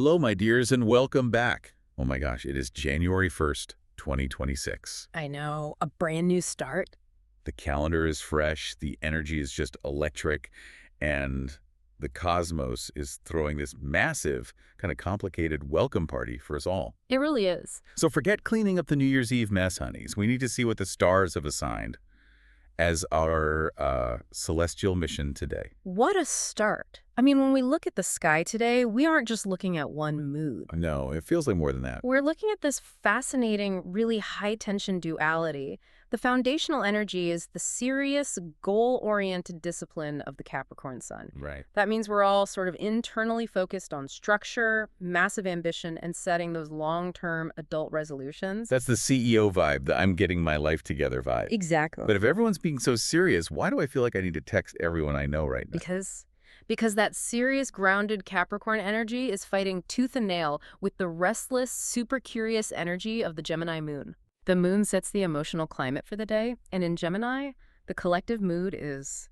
Hello, my dears, and welcome back. Oh my gosh, it is January 1st, 2026. I know, a brand new start. The calendar is fresh, the energy is just electric, and the cosmos is throwing this massive, kind of complicated welcome party for us all. It really is. So forget cleaning up the New Year's Eve mess, honeys. We need to see what the stars have assigned as our celestial mission today. What a start. I mean, when we look at the sky today, we aren't just looking at one mood. No, it feels like more than that. We're looking at this fascinating, really high-tension duality. The foundational energy is the serious, goal-oriented discipline of the Capricorn sun. Right. That means we're all sort of internally focused on structure, massive ambition, and setting those long-term adult resolutions. That's the CEO vibe, the I'm getting my life together vibe. Exactly. But if everyone's being so serious, why do I feel like I need to text everyone I know right now? Because that serious, grounded Capricorn energy is fighting tooth and nail with the restless, super curious energy of the Gemini moon. The moon sets the emotional climate for the day, and in Gemini, the collective mood is,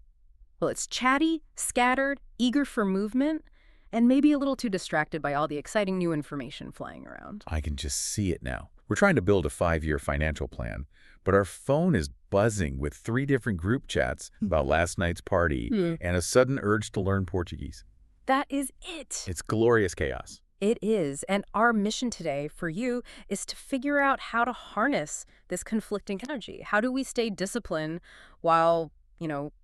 well, it's chatty, scattered, eager for movement, and maybe a little too distracted by all the exciting new information flying around. I can just see it now. We're trying to build a 5-year financial plan, but our phone is buzzing with 3 different group chats about last night's party and a sudden urge to learn Portuguese. That is it. It's glorious chaos. It is, and our mission today for you is to figure out how to harness this conflicting energy. How do we stay disciplined while,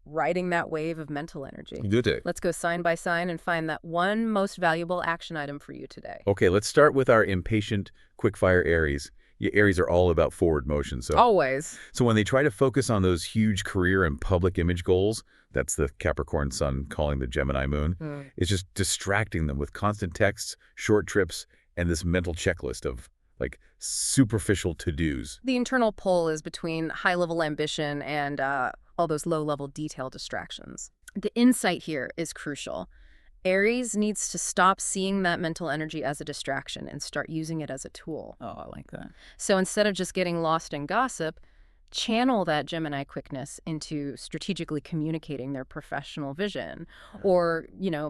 riding that wave of mental energy? Let's go sign by sign and find that one most valuable action item for you today. Okay, let's start with our impatient, quickfire Aries. Yeah, Aries are all about forward motion. Always. So when they try to focus on those huge career and public image goals, that's the Capricorn sun calling the Gemini moon, it's just distracting them with constant texts, short trips, and this mental checklist of superficial to-dos. The internal pull is between high-level ambition and all those low-level detail distractions. The insight here is crucial. Aries needs to stop seeing that mental energy as a distraction and start using it as a tool. Oh, I like that. So instead of just getting lost in gossip, channel that Gemini quickness into strategically communicating their professional vision or,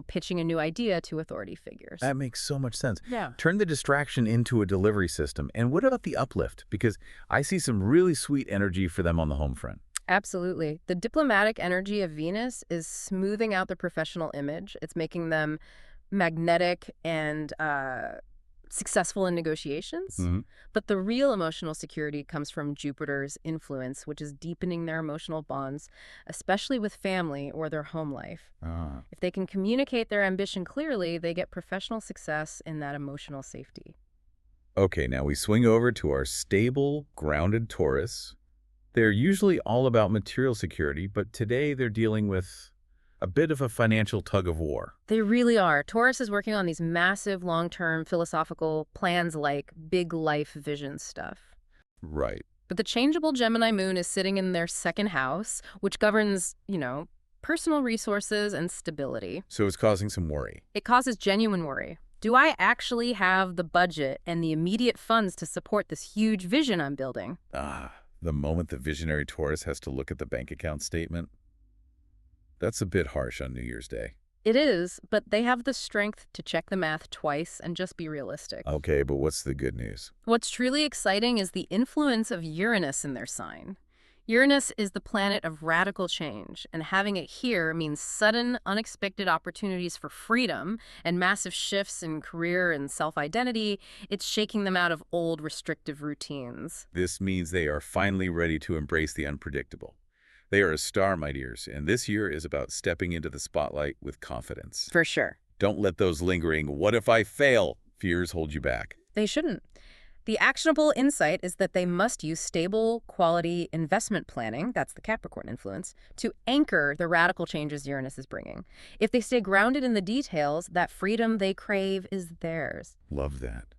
pitching a new idea to authority figures. That makes so much sense. Yeah. Turn the distraction into a delivery system. And what about the uplift? Because I see some really sweet energy for them on the home front. Absolutely. The diplomatic energy of Venus is smoothing out the professional image. It's making them magnetic and successful in negotiations. But the real emotional security comes from Jupiter's influence, which is deepening their emotional bonds, especially with family or their home life. If they can communicate their ambition clearly, they get professional success in that emotional safety. Okay, now we swing over to our stable, grounded Taurus. They're usually all about material security, but today they're dealing with a bit of a financial tug-of-war. They really are. Taurus is working on these massive, long-term philosophical plans like big life vision stuff. Right. But the changeable Gemini moon is sitting in their second house, which governs, personal resources and stability. So it's causing some worry. It causes genuine worry. Do I actually have the budget and the immediate funds to support this huge vision I'm building? The moment the visionary Taurus has to look at the bank account statement, that's a bit harsh on New Year's Day. It is, but they have the strength to check the math twice and just be realistic. Okay, but what's the good news? What's truly exciting is the influence of Uranus in their sign. Uranus is the planet of radical change, and having it here means sudden, unexpected opportunities for freedom and massive shifts in career and self-identity. It's shaking them out of old, restrictive routines. This means they are finally ready to embrace the unpredictable. They are a star, my dears, and this year is about stepping into the spotlight with confidence. For sure. Don't let those lingering, what if I fail, fears hold you back. They shouldn't. The actionable insight is that they must use stable, quality investment planning, that's the Capricorn influence, to anchor the radical changes Uranus is bringing. If they stay grounded in the details, that freedom they crave is theirs. Love that.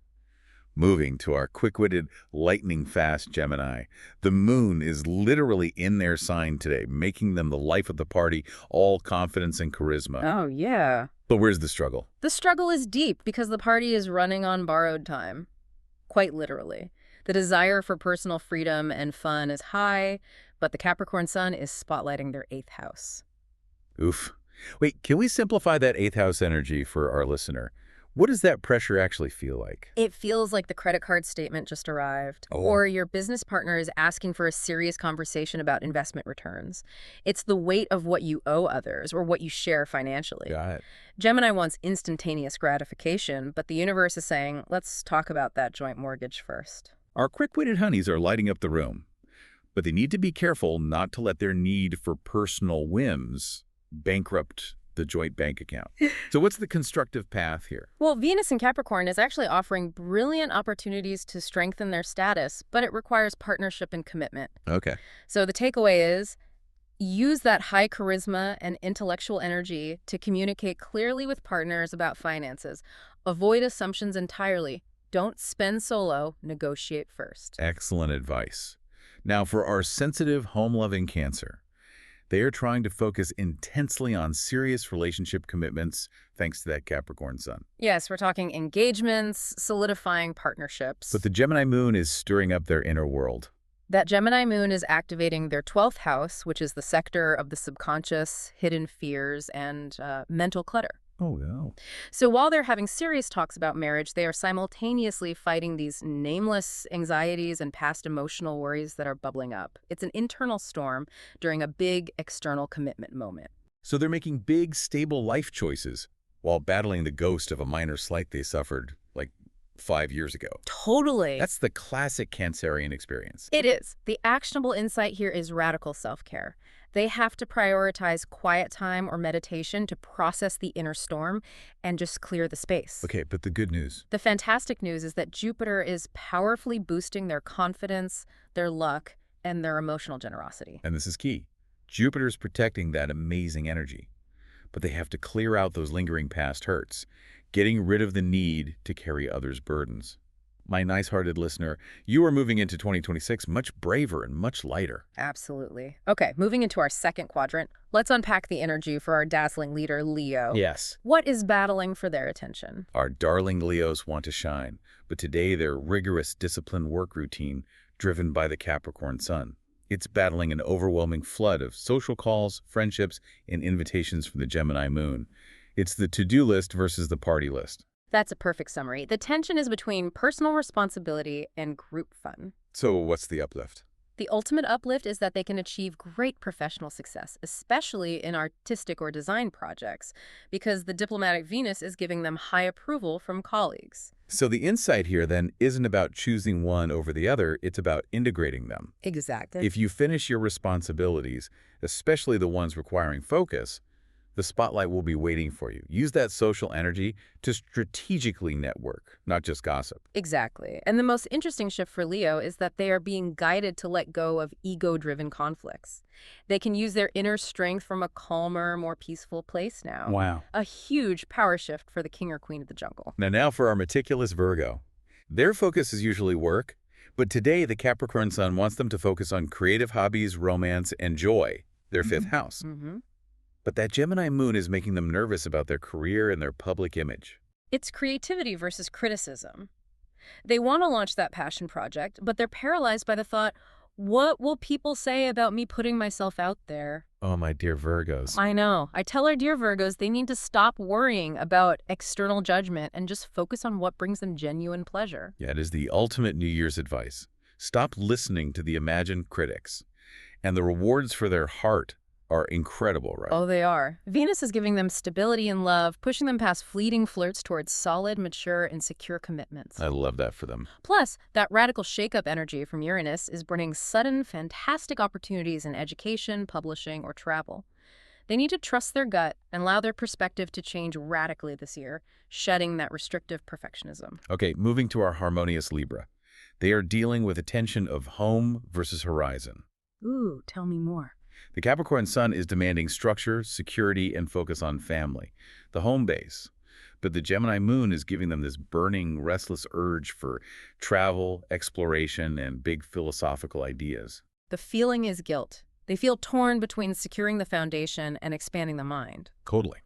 Moving to our quick-witted, lightning-fast Gemini. The moon is literally in their sign today, making them the life of the party, all confidence and charisma. Oh, yeah. But where's the struggle? The struggle is deep because the party is running on borrowed time. Quite literally. The desire for personal freedom and fun is high, but the Capricorn sun is spotlighting their 8th house. Oof. Wait, can we simplify that 8th house energy for our listener? What does that pressure actually feel like? It feels like the credit card statement just arrived, or your business partner is asking for a serious conversation about investment returns. It's the weight of what you owe others or what you share financially. Got it. Gemini wants instantaneous gratification, but the universe is saying, let's talk about that joint mortgage first. Our quick-witted honeys are lighting up the room, but they need to be careful not to let their need for personal whims bankrupt the joint bank account. So what's the constructive path here? Well, Venus in Capricorn is actually offering brilliant opportunities to strengthen their status, but it requires partnership and commitment. Okay. So the takeaway is, use that high charisma and intellectual energy to communicate clearly with partners about finances. Avoid assumptions entirely. Don't spend solo, negotiate first. Excellent advice. Now, for our sensitive, home-loving Cancer, they are trying to focus intensely on serious relationship commitments thanks to that Capricorn sun. Yes, we're talking engagements, solidifying partnerships. But the Gemini moon is stirring up their inner world. That Gemini moon is activating their 12th house, which is the sector of the subconscious, hidden fears, and mental clutter. Oh, no. So while they're having serious talks about marriage, they are simultaneously fighting these nameless anxieties and past emotional worries that are bubbling up. It's an internal storm during a big external commitment moment. So they're making big, stable life choices while battling the ghost of a minor slight they suffered, like 5 years ago. Totally. That's the classic Cancerian experience. It is. The actionable insight here is radical self-care. They have to prioritize quiet time or meditation to process the inner storm and just clear the space. Okay, but the good news. The fantastic news is that Jupiter is powerfully boosting their confidence, their luck, and their emotional generosity. And this is key. Jupiter's protecting that amazing energy. But they have to clear out those lingering past hurts, getting rid of the need to carry others' burdens. My nice-hearted listener, you are moving into 2026 much braver and much lighter. Absolutely. Okay, moving into our second quadrant, let's unpack the energy for our dazzling leader, Leo. Yes. What is battling for their attention? Our darling Leos want to shine, but today their rigorous, disciplined work routine, driven by the Capricorn sun. It's battling an overwhelming flood of social calls, friendships, and invitations from the Gemini moon. It's the to-do list versus the party list. That's a perfect summary. The tension is between personal responsibility and group fun. So what's the uplift? The ultimate uplift is that they can achieve great professional success, especially in artistic or design projects, because the diplomatic Venus is giving them high approval from colleagues. So the insight here then isn't about choosing one over the other, it's about integrating them. Exactly. If you finish your responsibilities, especially the ones requiring focus, the spotlight will be waiting for you. Use that social energy to strategically network, not just gossip. Exactly. And the most interesting shift for Leo is that they are being guided to let go of ego-driven conflicts. They can use their inner strength from a calmer, more peaceful place now. Wow. A huge power shift for the king or queen of the jungle. Now for our meticulous Virgo. Their focus is usually work, but today the Capricorn sun wants them to focus on creative hobbies, romance, and joy, their fifth house. But that Gemini moon is making them nervous about their career and their public image. It's creativity versus criticism. They want to launch that passion project, but they're paralyzed by the thought, what will people say about me putting myself out there? Oh, my dear Virgos. I know. I tell our dear Virgos they need to stop worrying about external judgment and just focus on what brings them genuine pleasure. Yeah, it is the ultimate New Year's advice. Stop listening to the imagined critics. And the rewards for their heart are incredible, right? Oh, they are. Venus is giving them stability and love, pushing them past fleeting flirts towards solid, mature, and secure commitments. I love that for them. Plus, that radical shake-up energy from Uranus is bringing sudden, fantastic opportunities in education, publishing, or travel. They need to trust their gut and allow their perspective to change radically this year, shedding that restrictive perfectionism. Okay, moving to our harmonious Libra. They are dealing with a tension of home versus horizon. Ooh, tell me more. The Capricorn sun is demanding structure, security, and focus on family, the home base. But the Gemini moon is giving them this burning, restless urge for travel, exploration, and big philosophical ideas. The feeling is guilt. They feel torn between securing the foundation and expanding the mind. Totally.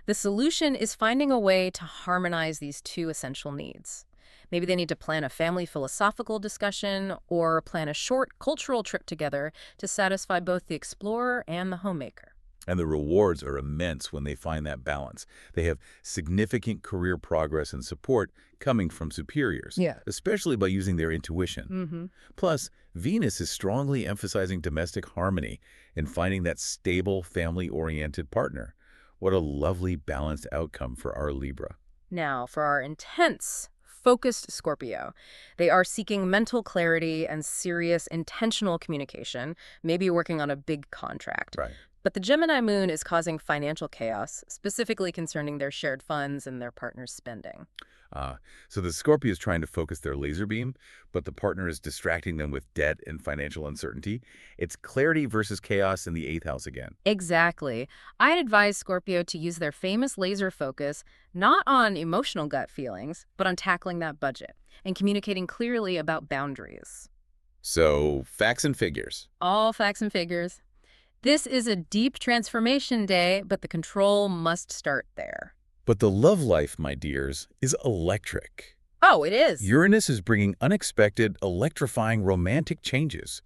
The solution is finding a way to harmonize these two essential needs. Maybe they need to plan a family philosophical discussion or plan a short cultural trip together to satisfy both the explorer and the homemaker. And the rewards are immense when they find that balance. They have significant career progress and support coming from superiors, Yeah. especially by using their intuition. Mm-hmm. Plus, Venus is strongly emphasizing domestic harmony and finding that stable, family-oriented partner. What a lovely, balanced outcome for our Libra. Now, for our intense, focused Scorpio, they are seeking mental clarity and serious, intentional communication, maybe working on a big contract. Right. But the Gemini moon is causing financial chaos, specifically concerning their shared funds and their partner's spending. So the Scorpio is trying to focus their laser beam, but the partner is distracting them with debt and financial uncertainty. It's clarity versus chaos in the 8th house again. Exactly. I'd advise Scorpio to use their famous laser focus not on emotional gut feelings, but on tackling that budget and communicating clearly about boundaries. So, facts and figures. All facts and figures. This is a deep transformation day, but the control must start there. But the love life, my dears, is electric. Oh, it is. Uranus is bringing unexpected, electrifying romantic changes.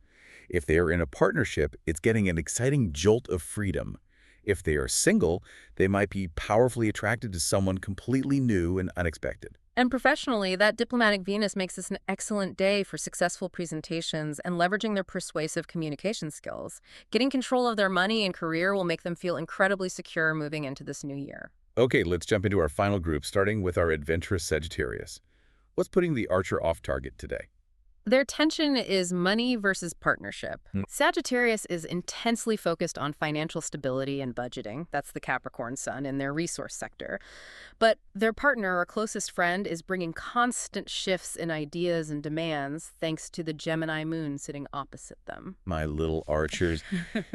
If they are in a partnership, it's getting an exciting jolt of freedom. If they are single, they might be powerfully attracted to someone completely new and unexpected. And professionally, that diplomatic Venus makes this an excellent day for successful presentations and leveraging their persuasive communication skills. Getting control of their money and career will make them feel incredibly secure moving into this new year. Okay, let's jump into our final group, starting with our adventurous Sagittarius. What's putting the Archer off target today? Their tension is money versus partnership. Sagittarius is intensely focused on financial stability and budgeting. That's the Capricorn sun in their resource sector. But their partner or closest friend is bringing constant shifts in ideas and demands thanks to the Gemini moon sitting opposite them. My little archers.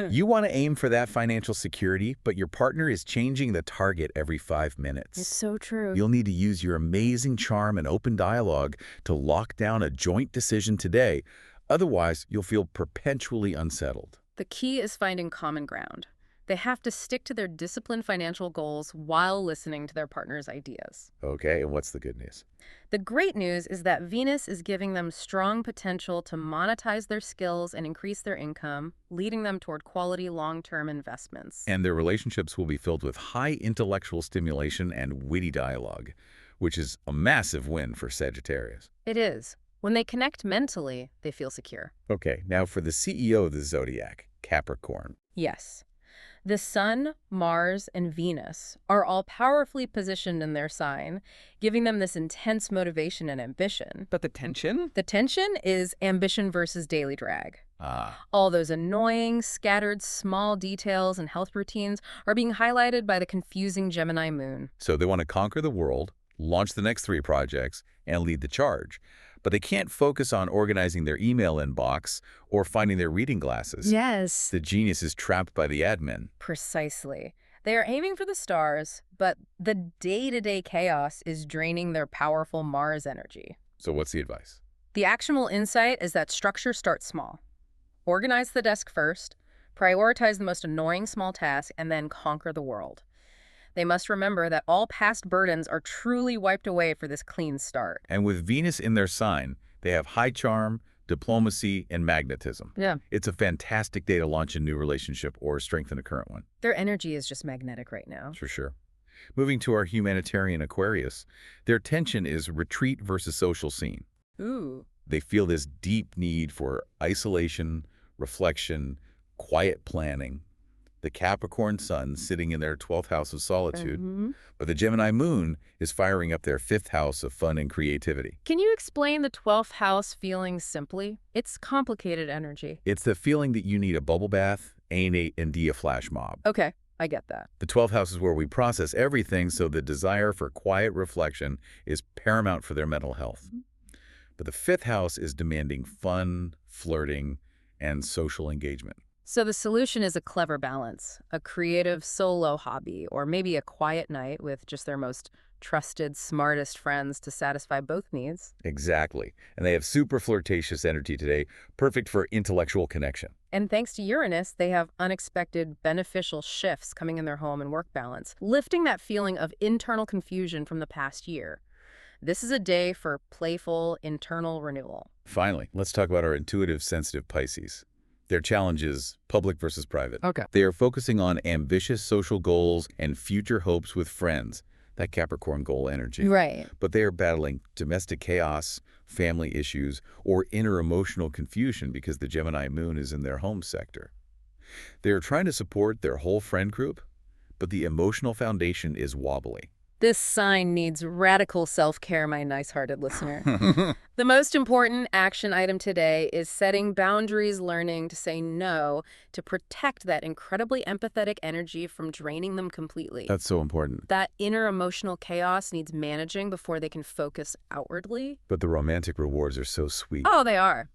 You want to aim for that financial security, but your partner is changing the target every 5 minutes. It's so true. You'll need to use your amazing charm and open dialogue to lock down a joint decision today. Otherwise, you'll feel perpetually unsettled. The key is finding common ground. They have to stick to their disciplined financial goals while listening to their partner's ideas. Okay, and what's the good news? The great news is that Venus is giving them strong potential to monetize their skills and increase their income, leading them toward quality long-term investments. And their relationships will be filled with high intellectual stimulation and witty dialogue, which is a massive win for Sagittarius. It is. When they connect mentally, they feel secure. Okay, now for the CEO of the Zodiac, Capricorn. Yes. The Sun, Mars, and Venus are all powerfully positioned in their sign, giving them this intense motivation and ambition. But the tension? The tension is ambition versus daily drag. Ah, All those annoying, scattered, small details and health routines are being highlighted by the confusing Gemini moon. so they want to conquer the world, launch the next 3 projects, and lead the charge. But they can't focus on organizing their email inbox or finding their reading glasses. Yes. The genius is trapped by the admin. Precisely. They are aiming for the stars, but the day-to-day chaos is draining their powerful Mars energy. So what's the advice? The actionable insight is that structure starts small. Organize the desk first, prioritize the most annoying small task, and then conquer the world. They must remember that all past burdens are truly wiped away for this clean start. And with Venus in their sign, they have high charm, diplomacy, and magnetism. Yeah. It's a fantastic day to launch a new relationship or strengthen a current one. Their energy is just magnetic right now. For sure. Moving to our humanitarian Aquarius, their tension is retreat versus social scene. Ooh. They feel this deep need for isolation, reflection, quiet planning. The Capricorn sun sitting in their 12th house of solitude, but the Gemini moon is firing up their 5th house of fun and creativity. Can you explain the 12th house feeling simply? It's complicated energy. It's the feeling that you need a bubble bath, and a flash mob. Okay, I get that. The 12th house is where we process everything, so the desire for quiet reflection is paramount for their mental health. But the 5th house is demanding fun, flirting, and social engagement. So the solution is a clever balance, a creative solo hobby, or maybe a quiet night with just their most trusted, smartest friends to satisfy both needs. Exactly. And they have super flirtatious energy today, perfect for intellectual connection. And thanks to Uranus, they have unexpected beneficial shifts coming in their home and work balance, lifting that feeling of internal confusion from the past year. This is a day for playful internal renewal. Finally, let's talk about our intuitive, sensitive Pisces. Their challenge is public versus private. Okay. They are focusing on ambitious social goals and future hopes with friends, that Capricorn goal energy. Right. But they are battling domestic chaos, family issues, or inner emotional confusion because the Gemini moon is in their home sector. They are trying to support their whole friend group, but the emotional foundation is wobbly. This sign needs radical self-care, my nice-hearted listener. The most important action item today is setting boundaries, learning to say no, to protect that incredibly empathetic energy from draining them completely. That's so important. That inner emotional chaos needs managing before they can focus outwardly. But the romantic rewards are so sweet. Oh, they are.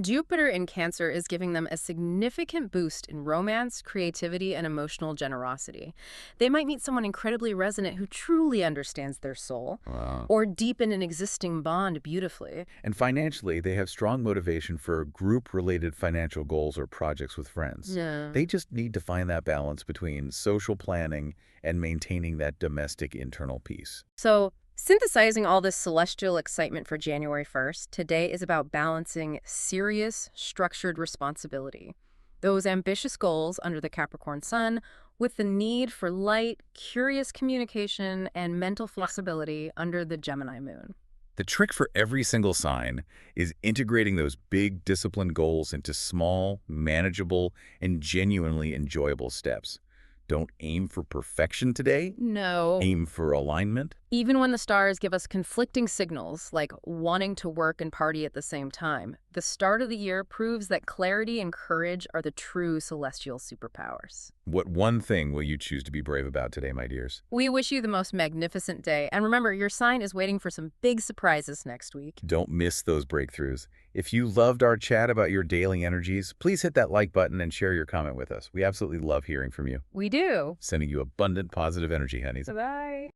Jupiter in Cancer is giving them a significant boost in romance, creativity, and emotional generosity. They might meet someone incredibly resonant who truly understands their soul, Wow. or deepen an existing bond beautifully. And financially, they have strong motivation for group-related financial goals or projects with friends. Yeah. They just need to find that balance between social planning and maintaining that domestic internal peace. So, synthesizing all this celestial excitement for January 1st, today is about balancing serious, structured responsibility, those ambitious goals under the Capricorn sun, with the need for light, curious communication and mental flexibility under the Gemini moon. The trick for every single sign is integrating those big disciplined goals into small, manageable, and genuinely enjoyable steps. Don't aim for perfection today. No. Aim for alignment. Even when the stars give us conflicting signals, like wanting to work and party at the same time, the start of the year proves that clarity and courage are the true celestial superpowers. What one thing will you choose to be brave about today, my dears? We wish you the most magnificent day. And remember, your sign is waiting for some big surprises next week. Don't miss those breakthroughs. If you loved our chat about your daily energies, please hit that like button and share your comment with us. We absolutely love hearing from you. We do. Sending you abundant positive energy, honeys. Bye-bye.